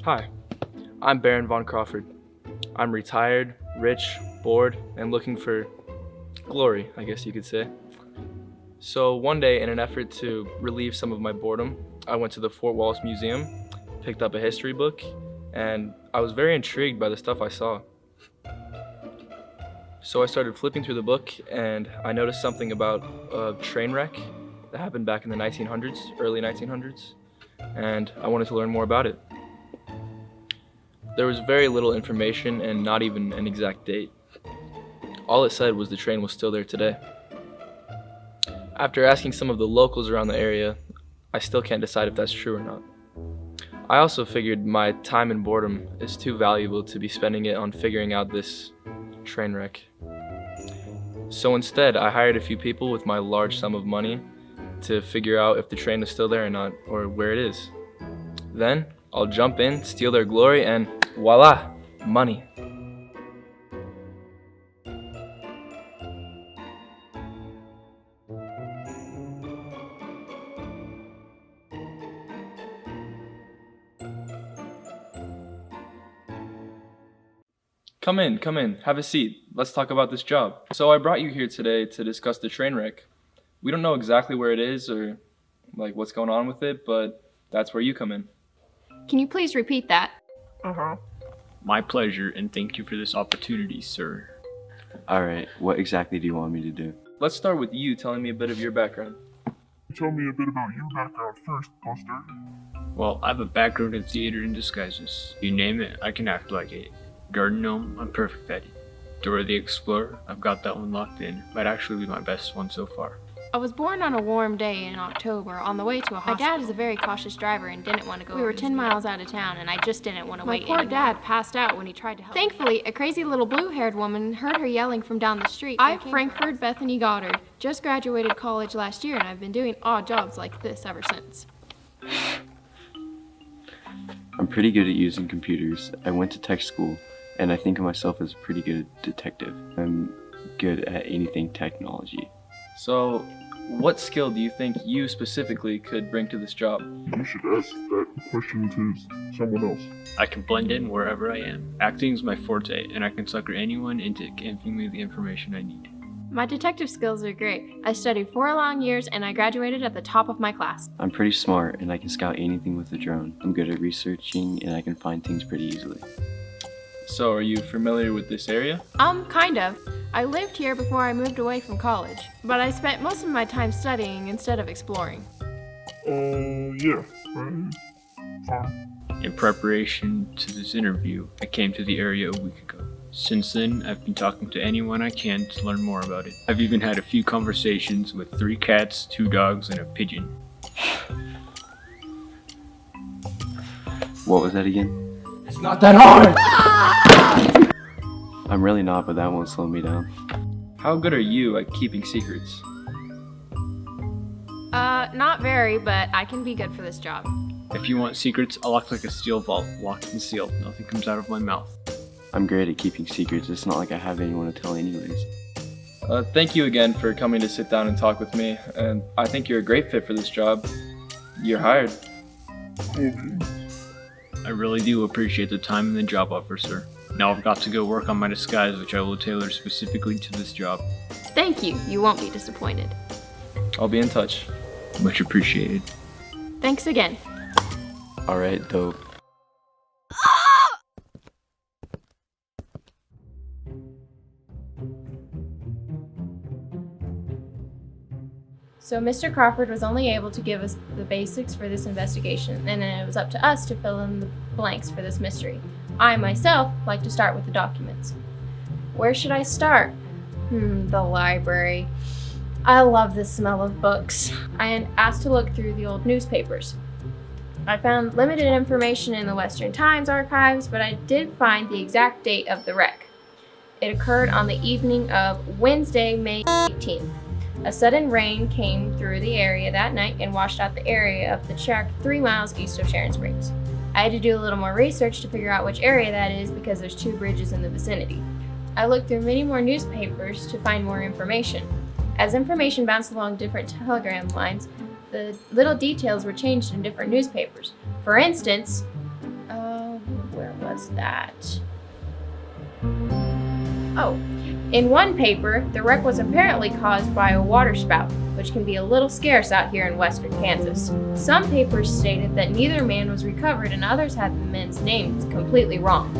Hi, I'm Baron Von Crawford. I'm retired, rich, bored, and looking for glory, I guess you could say. So one day, in an effort to relieve some of my boredom, I went to the Fort Wallace Museum, picked up a history book, and I was very intrigued by the stuff I saw. So I started flipping through the book, and I noticed something about a train wreck that happened back in the 1900s, early 1900s, and I wanted to learn more about it. There was very little information and not even an exact date. All it said was the train was still there today. After asking some of the locals around the area, I still can't decide if that's true or not. I also figured my time and boredom is too valuable to be spending it on figuring out this train wreck. So instead, I hired a few people with my large sum of money to figure out if the train is still there or not, or where it is. Then, I'll jump in, steal their glory, and voila, money. Come in, have a seat. Let's talk about this job. So I brought you here today to discuss the train wreck. We don't know exactly where it is or what's going on with it, but that's where you come in. Can you please repeat that? My pleasure, and thank you for this opportunity, sir. Alright, what exactly do you want me to do? Let's start with you telling me a bit of your background. Tell me a bit about your background first, Buster. Well, I have a background in theater and disguises. You name it, I can act like it. Garden Gnome, I'm perfect at it. Dora the Explorer, I've got that one locked in. Might actually be my best one so far. I was born on a warm day in October on the way to a hospital. My dad is a very cautious driver and didn't want to go. We were 10 miles out of town and I just didn't want to wait. My poor dad passed out when he tried to help. Thankfully, a crazy little blue-haired woman heard her yelling from down the street. I'm Frankfurt Bethany Goddard. Just graduated college last year and I've been doing odd jobs like this ever since. I'm pretty good at using computers. I went to tech school, and I think of myself as a pretty good detective. I'm good at anything technology. So, what skill do you think you specifically could bring to this job? You should ask that question to someone else. I can blend in wherever I am. Acting is my forte, and I can sucker anyone into giving me the information I need. My detective skills are great. I studied 4 long years and I graduated at the top of my class. I'm pretty smart, and I can scout anything with a drone. I'm good at researching, and I can find things pretty easily. So, are you familiar with this area? Kind of. I lived here before I moved away from college, but I spent most of my time studying instead of exploring. Yeah. Fine. In preparation to this interview, I came to the area a week ago. Since then, I've been talking to anyone I can to learn more about it. I've even had a few conversations with 3 cats, 2 dogs, and a pigeon. What was that again? It's not that hard! I'm really not, but that won't slow me down. How good are you at keeping secrets? Not very, but I can be good for this job. If you want secrets, I'll act like a steel vault, locked and sealed. Nothing comes out of my mouth. I'm great at keeping secrets. It's not like I have anyone to tell anyways. Thank you again for coming to sit down and talk with me, and I think you're a great fit for this job. You're hired. Okay. I really do appreciate the time and the job offer, sir. Now I've got to go work on my disguise, which I will tailor specifically to this job. Thank you. You won't be disappointed. I'll be in touch. Much appreciated. Thanks again. Alright, dope. So Mr. Crawford was only able to give us the basics for this investigation, and then it was up to us to fill in the blanks for this mystery. I myself like to start with the documents. Where should I start? The library. I love the smell of books. I asked to look through the old newspapers. I found limited information in the Western Times archives, but I did find the exact date of the wreck. It occurred on the evening of Wednesday, May 18th. A sudden rain came through the area that night and washed out the area of the track 3 miles east of Sharon Springs. I had to do a little more research to figure out which area that is because there's 2 bridges in the vicinity. I looked through many more newspapers to find more information. As information bounced along different telegram lines, the little details were changed in different newspapers. For instance, was that... Oh, in one paper, the wreck was apparently caused by a water spout, which can be a little scarce out here in western Kansas. Some papers stated that neither man was recovered and others had the men's names completely wrong.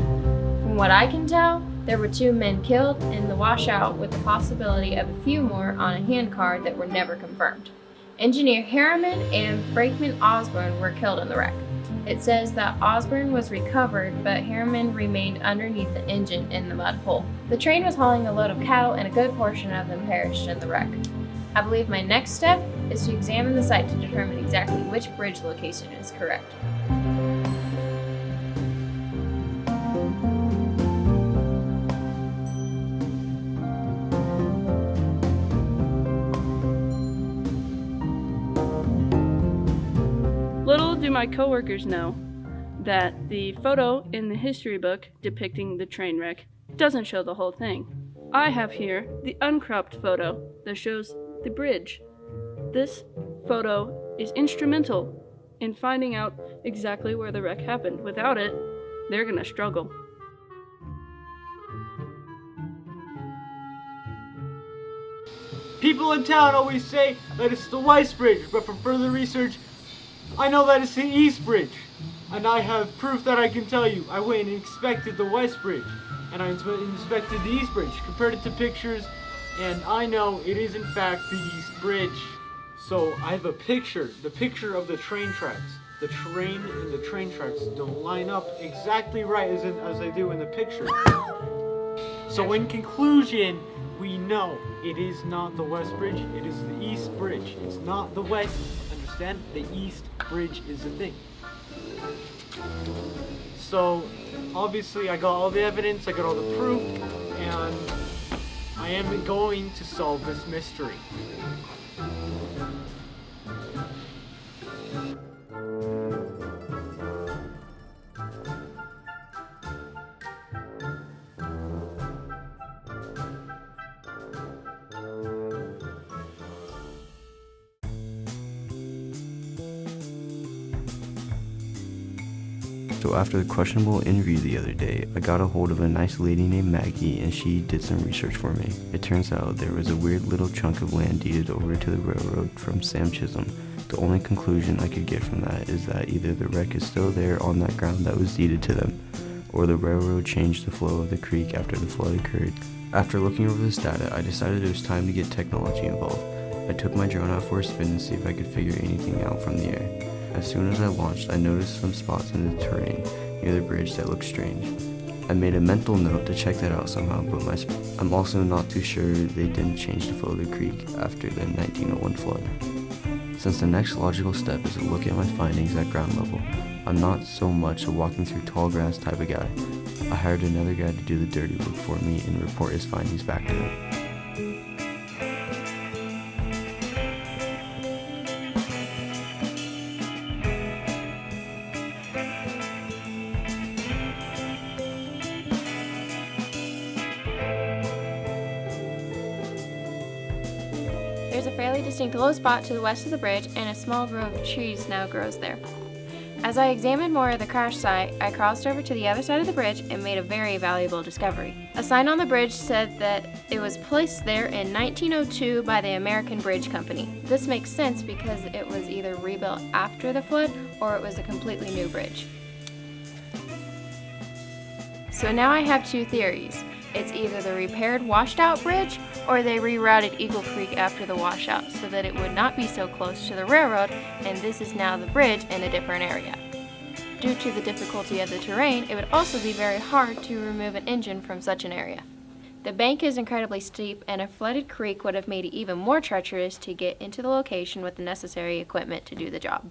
From what I can tell, there were 2 men killed in the washout with the possibility of a few more on a handcard that were never confirmed. Engineer Harriman and Brakeman Osborne were killed in the wreck. It says that Osborne was recovered, but Harriman remained underneath the engine in the mud hole. The train was hauling a load of cattle and a good portion of them perished in the wreck. I believe my next step is to examine the site to determine exactly which bridge location is correct. Little do my coworkers know that the photo in the history book depicting the train wreck doesn't show the whole thing. I have here the uncropped photo that shows the bridge. This photo is instrumental in finding out exactly where the wreck happened. Without it, they're gonna struggle. People in town always say that it's the West Bridge, but from further research, I know that it's the East Bridge. And I have proof that I can tell you. I went and inspected the West Bridge, and I inspected the East Bridge, compared it to pictures, and I know it is in fact the East Bridge. So I have a picture, the picture of the train tracks. The train and the train tracks don't line up exactly right as they do in the picture. So in conclusion, we know it is not the West Bridge, it is the East Bridge. It's not the West, understand? The East Bridge is the thing. So obviously I got all the evidence, I got all the proof, and I am going to solve this mystery. So after the questionable interview the other day, I got a hold of a nice lady named Maggie, and she did some research for me. It turns out there was a weird little chunk of land deeded over to the railroad from Sam Chisholm. The only conclusion I could get from that is that either the wreck is still there on that ground that was deeded to them, or the railroad changed the flow of the creek after the flood occurred. After looking over this data, I decided it was time to get technology involved. I took my drone out for a spin to see if I could figure anything out from the air. As soon as I launched, I noticed some spots in the terrain near the bridge that looked strange. I made a mental note to check that out somehow, but I'm also not too sure they didn't change the flow of the creek after the 1901 flood. Since the next logical step is to look at my findings at ground level, I'm not so much a walking through tall grass type of guy. I hired another guy to do the dirty work for me and report his findings back to him. There's a fairly distinct low spot to the west of the bridge, and a small grove of trees now grows there. As I examined more of the crash site, I crossed over to the other side of the bridge and made a very valuable discovery. A sign on the bridge said that it was placed there in 1902 by the American Bridge Company. This makes sense because it was either rebuilt after the flood or it was a completely new bridge. So now I have 2 theories. It's either the repaired washed out bridge or they rerouted Eagle Creek after the washout so that it would not be so close to the railroad, and this is now the bridge in a different area. Due to the difficulty of the terrain, it would also be very hard to remove an engine from such an area. The bank is incredibly steep, and a flooded creek would have made it even more treacherous to get into the location with the necessary equipment to do the job.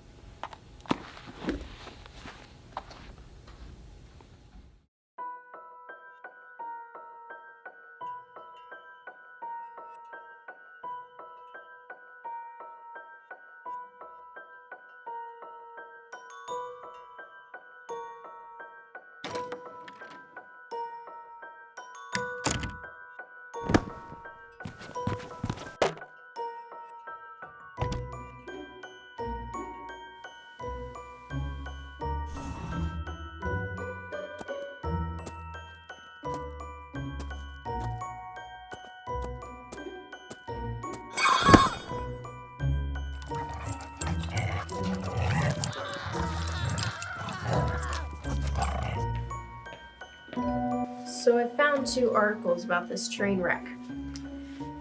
So I found 2 articles about this train wreck.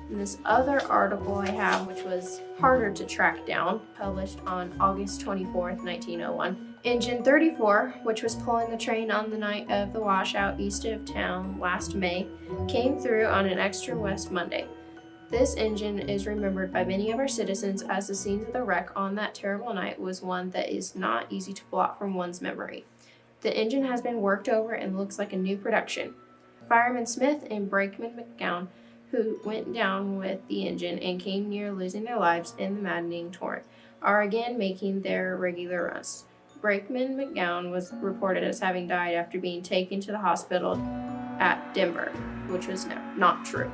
And this other article I have, which was harder to track down, published on August 24th, 1901. Engine 34, which was pulling the train on the night of the washout east of town last May, came through on an extra west Monday. This engine is remembered by many of our citizens as the scenes of the wreck on that terrible night was one that is not easy to blot from one's memory. The engine has been worked over and looks like a new production. Fireman Smith and Brakeman McGowan, who went down with the engine and came near losing their lives in the maddening torrent, are again making their regular runs. Brakeman McGowan was reported as having died after being taken to the hospital at Denver, which was not true.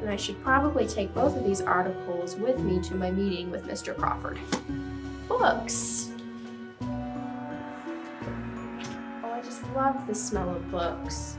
And I should probably take both of these articles with me to my meeting with Mr. Crawford. Books. Oh, I just love the smell of books.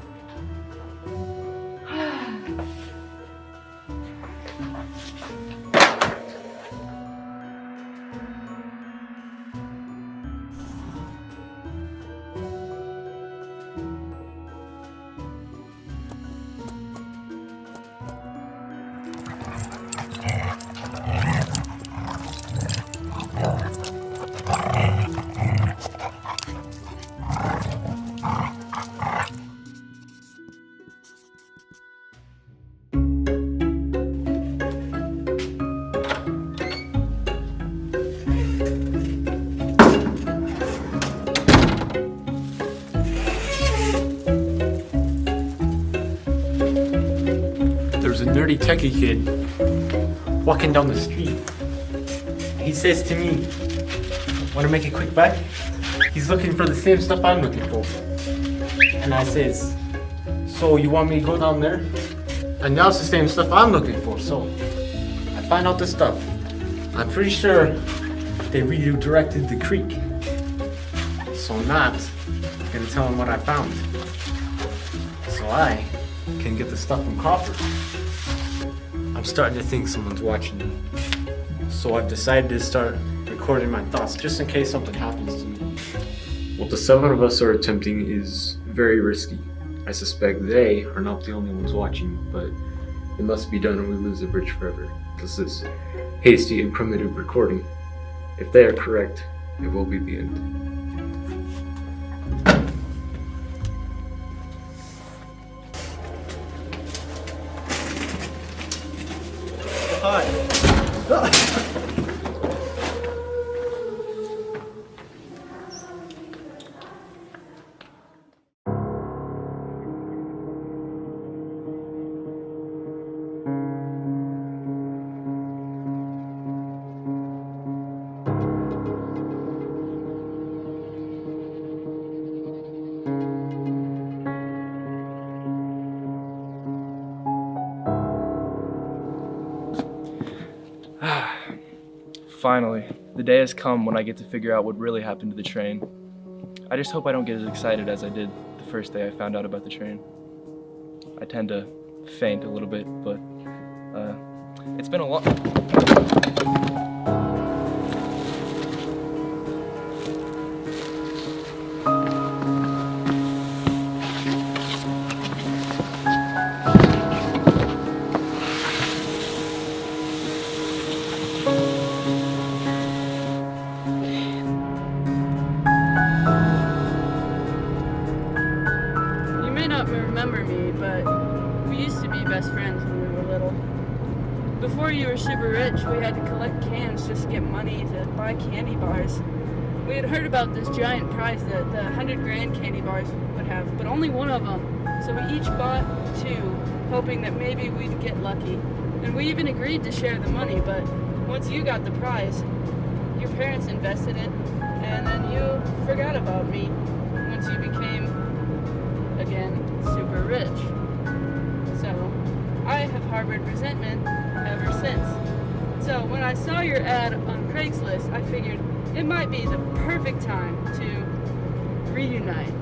There's a nerdy techie kid walking down the street. He says to me, "Want to make a quick buck?" He's looking for the same stuff I'm looking for. And I says, "So you want me to go down there?" And now it's the same stuff I'm looking for. So I find out the stuff. I'm pretty sure they redirected the creek. So I'm not gonna tell him what I found. So I can get the stuff from Crawford. I'm starting to think someone's watching me. So I've decided to start recording my thoughts just in case something happens to me. What the 7 of us are attempting is very risky. I suspect they are not the only ones watching, but it must be done or we lose the bridge forever. This is hasty and primitive recording. If they are correct, it will be the end. Hi. Finally, the day has come when I get to figure out what really happened to the train. I just hope I don't get as excited as I did the first day I found out about the train. I tend to faint a little bit, but it's been a long... Remember me, but we used to be best friends when we were little. Before you were super rich, we had to collect cans just to get money to buy candy bars. We had heard about this giant prize that the 100 grand candy bars would have, but only one of them. So we each bought 2, hoping that maybe we'd get lucky. And we even agreed to share the money, but once you got the prize, your parents invested it, and then you forgot about me once you became, again, super rich. So I have harbored resentment ever since. So when I saw your ad on Craigslist, I figured it might be the perfect time to reunite.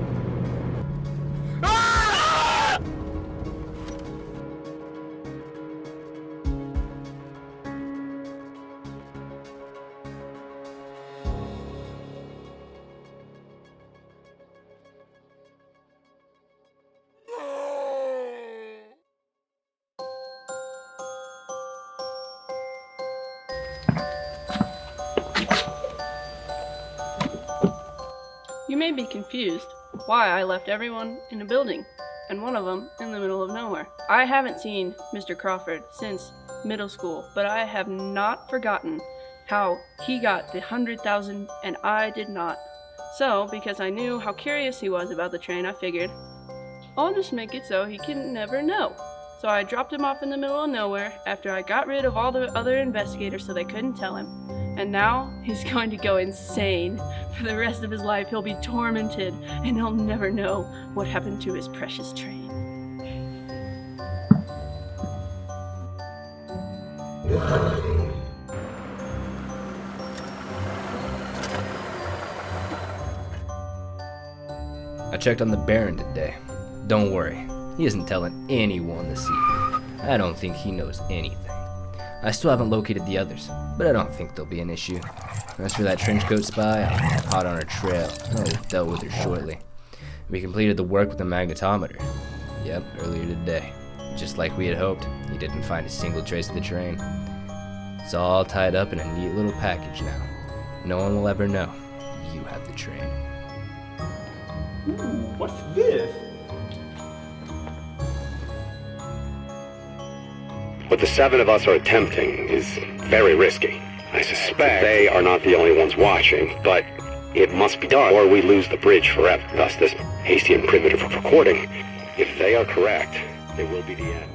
may be confused why I left everyone in a building, and one of them in the middle of nowhere. I haven't seen Mr. Crawford since middle school, but I have not forgotten how he got the 100,000 and I did not. So, because I knew how curious he was about the train, I figured, I'll just make it so he can never know. So I dropped him off in the middle of nowhere after I got rid of all the other investigators so they couldn't tell him. And now he's going to go insane. For the rest of his life, he'll be tormented, and he'll never know what happened to his precious train. I checked on the Baron today. Don't worry, he isn't telling anyone the secret. I don't think he knows anything. I still haven't located the others, but I don't think there'll be an issue. As for that trenchcoat spy, I'm hot on her trail. I'll deal with her shortly. We completed the work with the magnetometer. Yep, earlier today. Just like we had hoped, he didn't find a single trace of the train. It's all tied up in a neat little package now. No one will ever know you have the train. Ooh, what's this? What the 7 of us are attempting is very risky. I suspect they are not the only ones watching, but it must be done or we lose the bridge forever. Thus this hasty and primitive recording. If they are correct, it will be the end.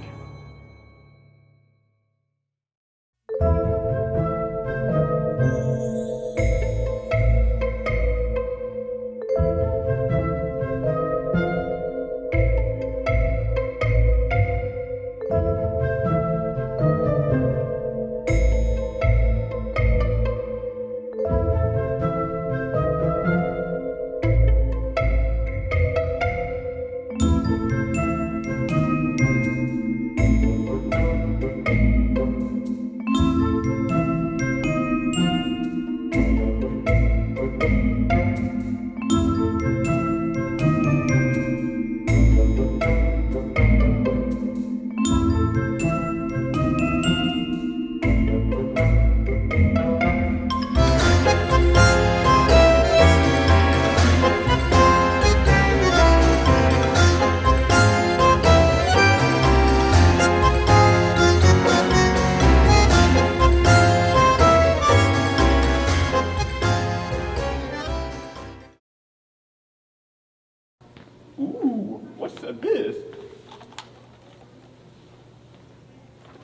Ooh, what's this?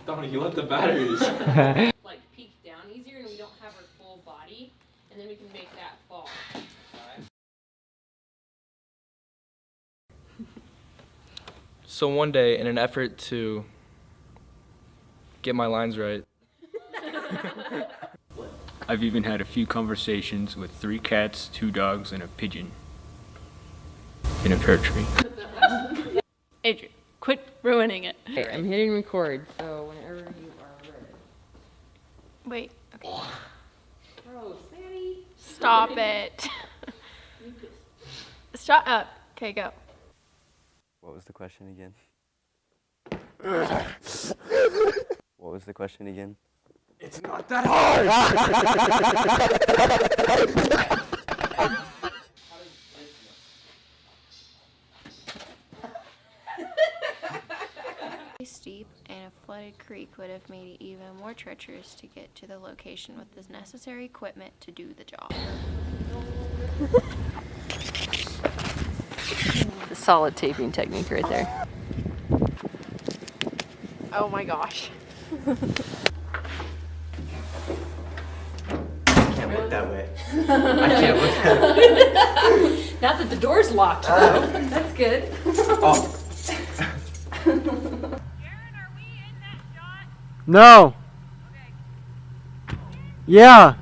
Donnie, you let the batteries. Like peek down easier and we don't have her full body, and then we can make that fall. So one day, in an effort to get my lines right, I've even had a few conversations with 3 cats, 2 dogs, and a pigeon. In a pear tree. Adrian, quit ruining it. Okay, I'm hitting record, so whenever you are ready. Wait, okay. Gross, Maddie. Stop it. Shut up. Okay, go. What was the question again? What was the question again? It's not that hard! Steep and a flooded creek would have made it even more treacherous to get to the location with the necessary equipment to do the job. A solid taping technique right there. Oh my gosh. Can't look that way. I can't look that way. Not that the door's locked, though. That's good. Oh. No. Yeah.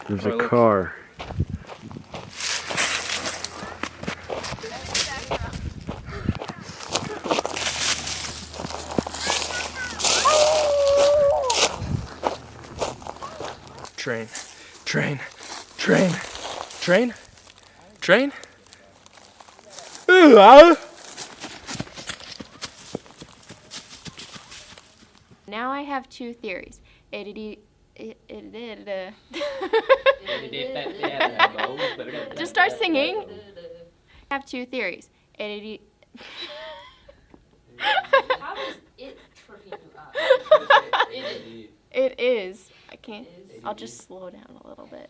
There's a car. train, train, train, train, train. Now I have two theories. Just start singing. I have two theories. How is it tripping you up? It is. I can't. I'll just slow down a little bit.